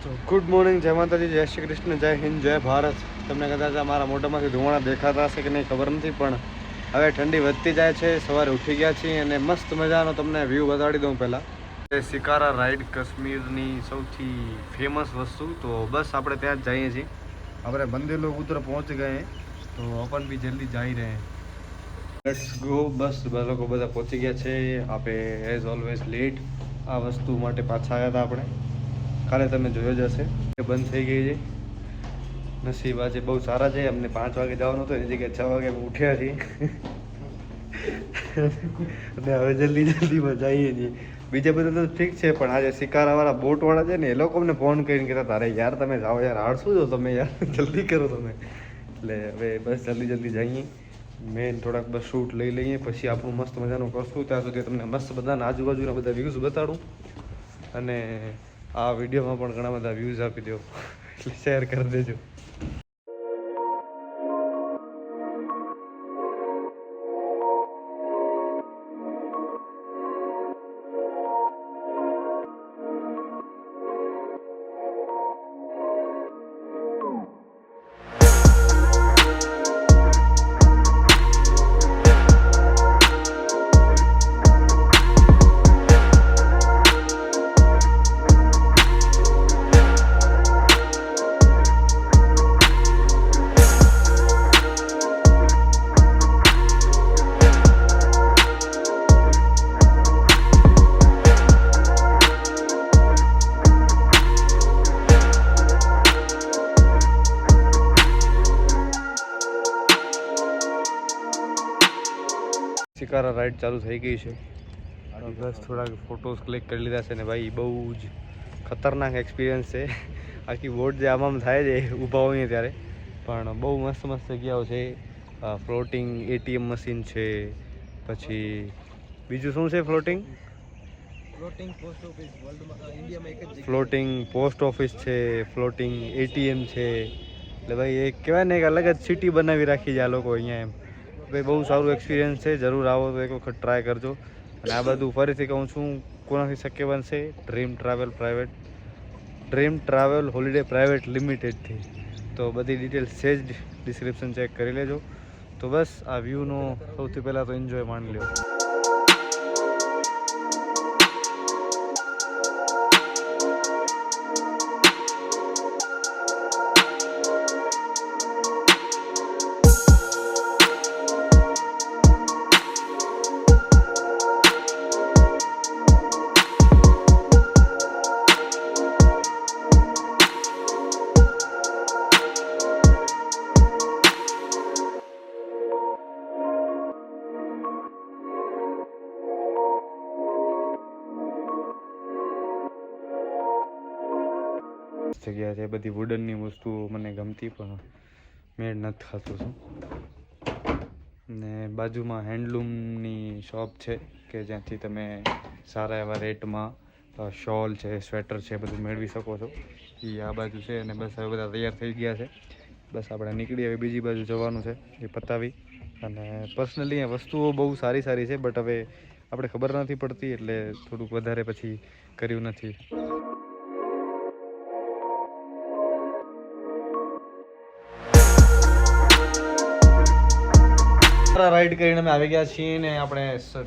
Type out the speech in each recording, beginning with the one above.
તો good morning, જય માતાજી, જય શ્રી કૃષ્ણ, જય હિન્દ, જય ભારત. તમને કદાચ મારા મોઢામાંથી ધુમાડા દેખાતા હશે કે નહીં ખબર નથી, પણ હવે ઠંડી વધતી જાય છે. સવારે ઉઠી ગયા છીએ અને મસ્ત મજાનો તમને વ્યૂ બતાડી દઉં. પહેલાં શિકારા રાઈડ કાશ્મીરની સૌથી ફેમસ વસ્તુ. તો બસ આપણે ત્યાં જ જઈએ છીએ. આપણે મંદિર લોગ ઉધર પહોંચ ગए તો अपन भी જલ્દી જઈ રહે. Let's go. બસ લોકો બધા પહોંચી ગયા છે. આપણે એઝ ઓલવેઝ લેટ આ વસ્તુ માટે પાછા આવ્યા હતા. આપણે કાલે તમે જોયો જ હશે કે બંધ થઈ ગઈ છે. નસીબ આજે બહુ સારા છે. અમને 5 વાગે જવાનું હતું, એની જગ્યાએ 6 વાગે ઉઠ્યા છીએ અને હવે જલ્દીમાં જઈએ છીએ. બીજા બધા તો ઠીક છે, પણ આજે શિકારાવાળા બોટવાળા છે ને, એ લોકો અમને ફોન કરીને કહેતા તારે યાર તમે જાઓ યાર, હાડશું જો તમે યાર, જલ્દી કરો તમે. એટલે હવે બસ જલ્દી જઈએ. મેન થોડાક બસ શૂટ લઈ લઈએ, પછી આપણું મસ્ત મજાનું કરશું. ત્યાં સુધી તમને મસ્ત બધાના આજુબાજુના બધા વ્યૂઝ બતાડું. અને આ વિડીયોમાં પણ ઘણા બધા વ્યૂઝ આપી દો, એટલે શેર કરી દેજો. શિકારા રાઈડ ચાલુ થઈ ગઈ છે. બસ થોડાક ફોટોઝ ક્લિક કરી લીધા છે ને ભાઈ, બહુ જ ખતરનાક એક્સપિરિયન્સ છે. આખી બોટ જે આમ થાય છે ઊભા હોઈએ ત્યારે, પણ બહુ મસ્ત જગ્યાઓ છે. ફ્લોટિંગ ATM મશીન છે, પછી બીજું શું છે? ફ્લોટિંગ પોસ્ટ ઓફિસ છે, ફ્લોટિંગ ATM છે. એટલે ભાઈ એ કહેવાય ને, એક અલગ જ સિટી બનાવી રાખી છે આ લોકો અહીંયા. એમ ભાઈ બહુ સારું એક્સપિરિયન્સ છે. જરૂર આવો તો એક વખત ટ્રાય કરજો. અને આ બધું ફરીથી કહું છું, કોનાથી શક્ય બનશે? ડ્રીમ ટ્રાવેલ હોલિડે પ્રાઇવેટ લિમિટેડથી. તો બધી ડિટેલ્સ છે જ, ડિસ્ક્રિપ્શન ચેક કરી લેજો. તો બસ આ વ્યૂનો સૌથી પહેલાં તો એન્જોય માણી લો. જગ્યા છે. બધી વુડનની વસ્તુઓ મને ગમતી, પણ મેળ નથી ખાતું છું. ને બાજુમાં હેન્ડલૂમની શોપ છે કે જ્યાંથી તમે સારા એવા રેટમાં શોલ છે, સ્વેટર છે, બધું મેળવી શકો છો. એ આ બાજુ છે. અને બસ હવે બધા તૈયાર થઈ ગયા છે. બસ આપણે નીકળી હવે બીજી બાજુ જવાનું છે, એ પતાવી. અને પર્સનલી આ વસ્તુઓ બહુ સારી છે, બટ હવે આપણે ખબર નથી પડતી, એટલે થોડુંક વધારે પછી કર્યું નથી. રાઈડ કરીને અમે આવી ગયા છીએ ને આપણે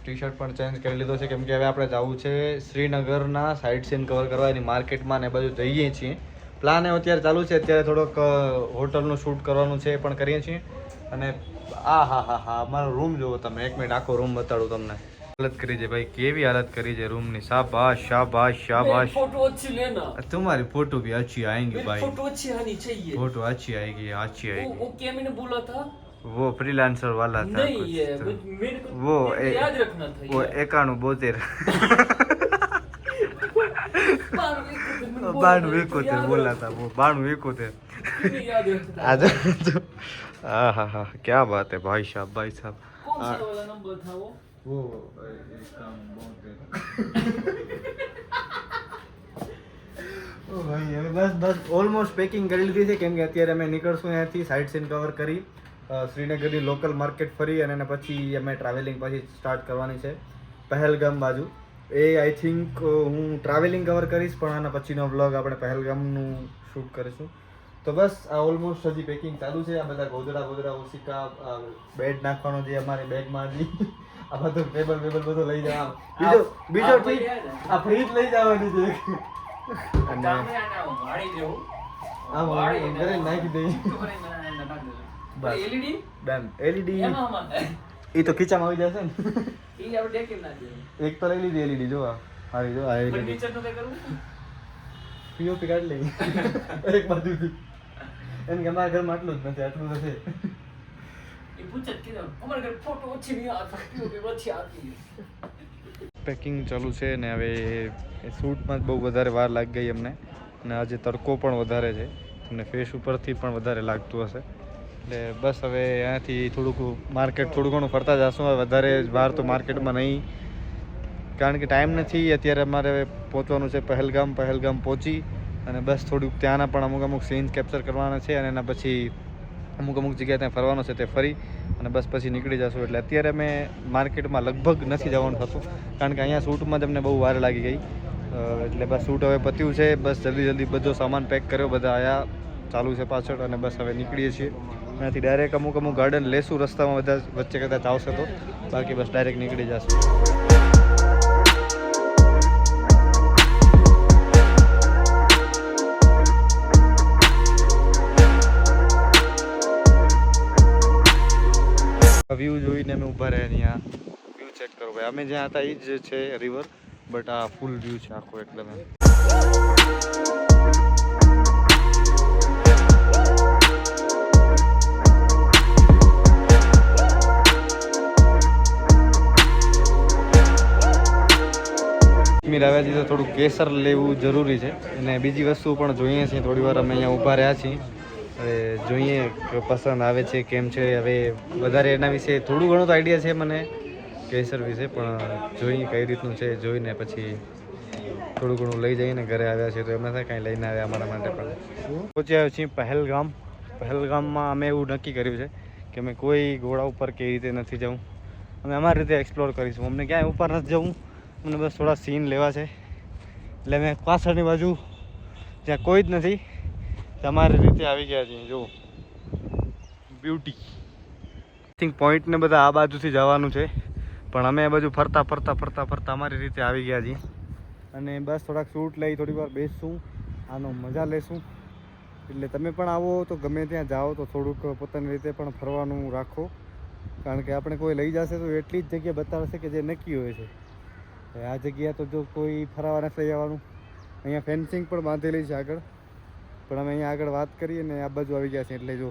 ટી-શર્ટ પણ ચેન્જ કરી લીધો છે, કેમ કે હવે આપણે જવું છે શ્રીનગરના સાઇટ સીન કવર કરવા. એની માર્કેટમાં ને બધું જઈએ છીએ. પ્લાન એવો અત્યારે ચાલુ છે. અત્યારે થોડોક હોટલનું શૂટ કરવાનું છે, એ પણ કરીએ છીએ. અને હા અમારો રૂમ જુઓ તમે. 1 મિનિટ આખો રૂમ બતાડું તમને. हालत करी है भाई, केवी हालत करी है रूम ની. शाबाश शाबाश शाबाश. फोटो अच्छी लेना, तुम्हारी फोटो भी अच्छी आएंगी भाई. फोटो अच्छी आनी चाहिए. फोटो अच्छी आएगी, अच्छी आएगी. वो क्या मैंने बोला था, वो फ्रीलांसर वाला था. नहीं ये मेरे को वो याद रखना था. वो 9172 9271 बोला था. वो 9271. हाँ क्या बात है भाई साहब, भाई साहब. कौन सा वाला नंबर था वो ભાઈ હવે બસ ઓલમોસ્ટ પેકિંગ કરી લીધી છે, કેમ કે અત્યારે અમે નીકળશું અહીંયાથી. સાઇટ સીન કવર કરી, શ્રીનગરની લોકલ માર્કેટ ફરી, અને પછી અમે ટ્રાવેલિંગ પછી સ્ટાર્ટ કરવાની છે પહેલગામ બાજુ. એ આઈ થિંક હું ટ્રાવેલિંગ કવર કરીશ, પણ આના પછીનો વ્લોગ આપણે પહેલગામનું શૂટ કરીશું. તો બસ આ ઓલમોસ્ટ હજી પેકિંગ ચાલુ છે. આ બધા ગોદડા ઓસિકા બેડ નાખવાનો જે અમારી બેગમાં હજી આ બધું ટેબલ બધું લઈ જવા. બીજો ઠીક આ ફ્રીજ લઈ જવાની છે અને આ વાળી ઘરે નાખી દઈ. બસ ડન. એલઈડી એ તો ખીચામાં આવી જશે ને. એક તો લઈ લીધી એલઈડી. જો હારી જો આ એલઈડી પીઓપી કાઢ લઈ એક બાજુથી. એમ કે અમારા ઘરમાં આટલું જ નથી, આટલું નથી. પેકિંગ ચાલુ છે ને હવે શૂટમાં જ બહુ વધારે વાર લાગી ગઈ અમને, અને આજે તડકો પણ વધારે છે અને ફેસ ઉપરથી પણ વધારે લાગતું હશે. એટલે બસ હવે અહીંયાથી થોડુંક માર્કેટ થોડું ઘણું ફરતા જશું. હવે વધારે વાર તો માર્કેટમાં નહીં, કારણ કે ટાઈમ નથી. અત્યારે અમારે પહોંચવાનું છે પહેલગામ પહોંચી અને બસ થોડુંક ત્યાંના પણ અમુક સીન્સ કેપ્ચર કરવાના છે અને એના પછી અમુક જગ્યાએ ત્યાં ફરવાનું છે તે ફરી અને બસ પછી નીકળી જશું. એટલે અત્યારે અમે માર્કેટમાં લગભગ નથી જવાનું થતું, કારણ કે અહીંયા શૂટમાં જ અમને બહુ વાર લાગી ગઈ. એટલે બસ શૂટ હવે પત્યું છે. બસ જલ્દી બધો સામાન પેક કર્યો, બધા આયા ચાલુ છે પાછળ અને બસ હવે નીકળીએ છીએ. અહીંયાથી ડાયરેક્ટ અમુક ગાર્ડન લેશું રસ્તામાં, બધા વચ્ચે કદાચ આવશે તો, બાકી બસ ડાયરેક્ટ નીકળી જશું. વ્યૂ જોઈને અમે ઊભા રહ્યા. અહીંયા વ્યૂ ચેક કરો ભાઈ. અમે જ્યાં હતા એ જ છે રિવર, બટ આ ફૂલ વ્યૂ છે આખો એકદમ. કાશ્મીર આવ્યા છીએ તો થોડું કેસર લેવું જરૂરી છે અને બીજી વસ્તુ પણ જોઈએ છીએ. થોડી વાર અમે અહીંયા ઊભા રહ્યા છીએ. હવે જોઈએ કે પસંદ આવે છે કેમ છે. હવે વધારે એના વિશે થોડું ઘણું તો આઈડિયા છે મને કેસર વિશે, પણ જોઈએ કઈ રીતનું છે. જોઈને પછી થોડું ઘણું લઈ જઈને ઘરે આવ્યા છે તો એમને થાય કાંઈ લઈને આવ્યા અમારા માટે પણ. પહોંચી આવ્યા છીએ પહેલગામમાં. અમે એવું નક્કી કર્યું છે કે અમે કોઈ ઘોડા ઉપર કે રીતે નથી જવું, અમે અમારી રીતે એક્સપ્લોર કરીશું. અમને ક્યાંય ઉપર નથી જવું, અમને બસ થોડા સીન લેવા છે. એટલે અમે પાછળની બાજુ જ્યાં કોઈ જ નથી તમારી રીતે આવી ગયા છીએ. જો બ્યુટી. આઈ થિંક પોઈન્ટને બધા આ બાજુથી જવાનું છે, પણ અમે આ બાજુ ફરતા અમારી રીતે આવી ગયા છીએ. અને બસ થોડાક શૂટ લઈ થોડી વાર બેસશું, આનો મજા લેશું. એટલે તમે પણ આવો તો ગમે ત્યાં જાઓ તો થોડુંક પોતાની રીતે પણ ફરવાનું રાખો, કારણ કે આપણે કોઈ લઈ જશે તો એટલી જ જગ્યા બતાવશે કે જે નક્કી હોય છે. આ જગ્યા તો જો કોઈ ફરવા નથી લઈ આવવાનું. અહીંયા ફેન્સિંગ પણ બાંધેલી છે આગળ, પણ અમે અહીંયા આગળ વાત કરીએ ને આ બાજુ આવી ગયા છે. એટલે જો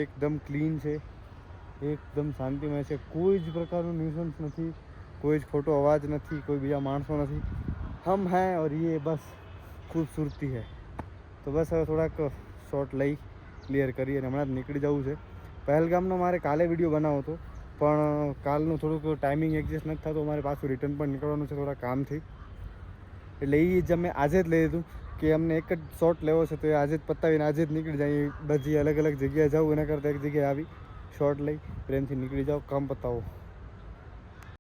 એકદમ ક્લીન છે, એકદમ શાંતિમય છે. કોઈ જ પ્રકારનું ન્યુસન્સ નથી, કોઈ જ ખોટો અવાજ નથી, કોઈ બીજા માણસો નથી. હમ હૈ ઓર ये બસ ખૂબસૂરતી હૈ. તો બસ હવે થોડાક શોર્ટ લઈ ક્લિયર કરી અને હમણાં જ નીકળી જવું છે. પહેલગામનો મારે કાલે વિડીયો બનાવવો હતો, પણ કાલનું થોડુંક ટાઈમિંગ એડજસ્ટ નથી થતું. અમારે પાછું રિટર્ન પણ નીકળવાનું છે થોડા કામથી. એટલે એ જ અમે આજે જ લઈ લીધું કે અમને એક જ શોટ લેવો છે તો એ આજે જ પતાવીને આજે જ નીકળી જાય. બધી અલગ જગ્યાએ જાઉં એના કરતાં એક જગ્યાએ આવી શોટ લઈ પ્રેમથી નીકળી જાઓ, કામ પતાવો.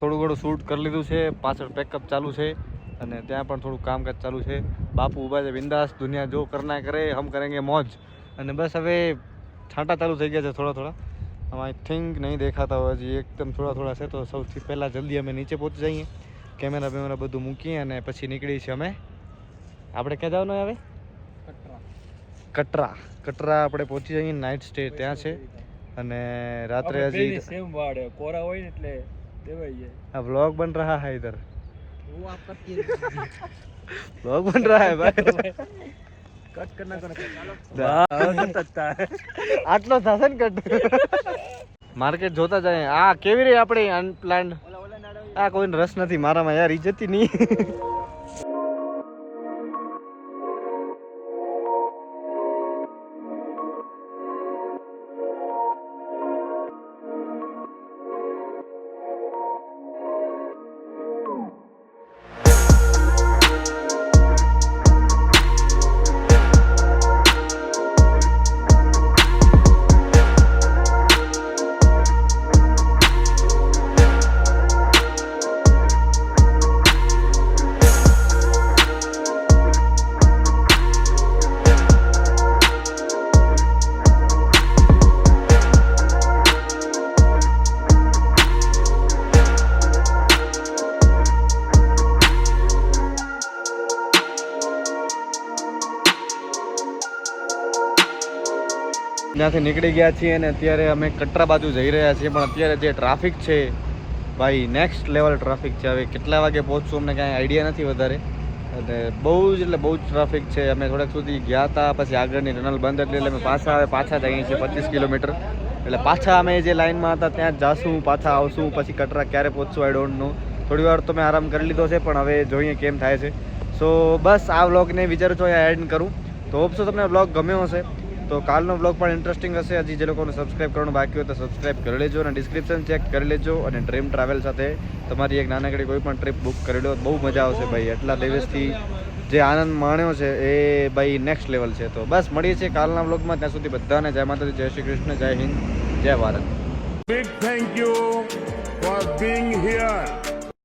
થોડું ઘણું શૂટ કરી લીધું છે, પાછળ પેકઅપ ચાલુ છે અને ત્યાં પણ થોડું કામકાજ ચાલુ છે. બાપુ ઊભા છે બિંદાસ, દુનિયા જો કરના કરે હમ કરેંગે મોજ. અને બસ હવે છાંટા ચાલુ થઈ ગયા છે થોડા. આઈ થિંક નહીં દેખાતા હોય હજી, એકદમ થોડા છે. તો સૌથી પહેલાં જલ્દી અમે નીચે પહોંચી જઈએ, કેમેરા બધું મૂકીએ અને પછી નીકળીએ છીએ અમે. આપણે ક્યાં જવાનું હવે? કટરા આપણે પહોંચી જઈએ. નાઇટ સ્ટે ત્યાં છે અને રાત્રે હજી કોરા હોય ને એટલે આ વ્લોગ બન રહા है इधर, व्लॉग बन रहा है भाई. कट करना આટલો થશે ને કટ. માર્કેટ જોતા જાય. આ કેવી રહી આપણે અનપ્લાન્ડ. આ કોઈને રસ નથી મારામાં યાર, ઇજ્જત નહીં. ત્યાંથી નીકળી ગયા છીએ અને અત્યારે અમે કટરા બાજુ જઈ રહ્યા છીએ. પણ અત્યારે જે ટ્રાફિક છે ભાઈ નેક્સ્ટ લેવલ ટ્રાફિક છે. હવે કેટલા વાગે પહોંચશું અમને કાંઈ આઈડિયા નથી વધારે, અને બહુ જ એટલે બહુ જ ટ્રાફિક છે. અમે થોડાક સુધી ગયા હતા, પછી આગળની ટનલ બંધ હતી એટલે અમે પાછા જ અહીંયા છીએ 25 કિલોમીટર. એટલે પાછા અમે જે લાઇનમાં હતા ત્યાં જ જાશું, પાછા આવશું. પછી કટરા ક્યારે પહોંચશું આઈ ડોન્ટ નો. થોડી વાર તો મેં આરામ કરી લીધો છે, પણ હવે જોઈએ કેમ થાય છે. સો બસ આ વ્લોગને વિચારું છું અહીંયા એડ કરું. તો હોપ છો તમને વ્લોગ ગમ્યો હશે. તો કાલનો વ્લોગ પણ ઇન્ટરેસ્ટિંગ હશે. હજી જે લોકોને સબસ્ક્રાઈબ કરવાનું બાકી હોય તો સબસ્ક્રાઈબ કરી લેજો અને ડિસ્ક્રિપ્શન ચેક કરી લેજો. અને ડ્રીમ ટ્રાવેલ સાથે તમારી એક નાનકડી કોઈ પણ ટ્રીપ બુક કરી લો, બહુ મજા આવશે ભાઈ. એટલા દિવસથી જે આનંદ માણ્યો છે એ ભાઈ નેક્સ્ટ લેવલ છે. તો બસ મળીએ છીએ કાલના વ્લોગમાં. ત્યાં સુધી બધાને જય માતાજી, જય શ્રી કૃષ્ણ, જય હિન્દ, જય Bharat. Big thank you for being here.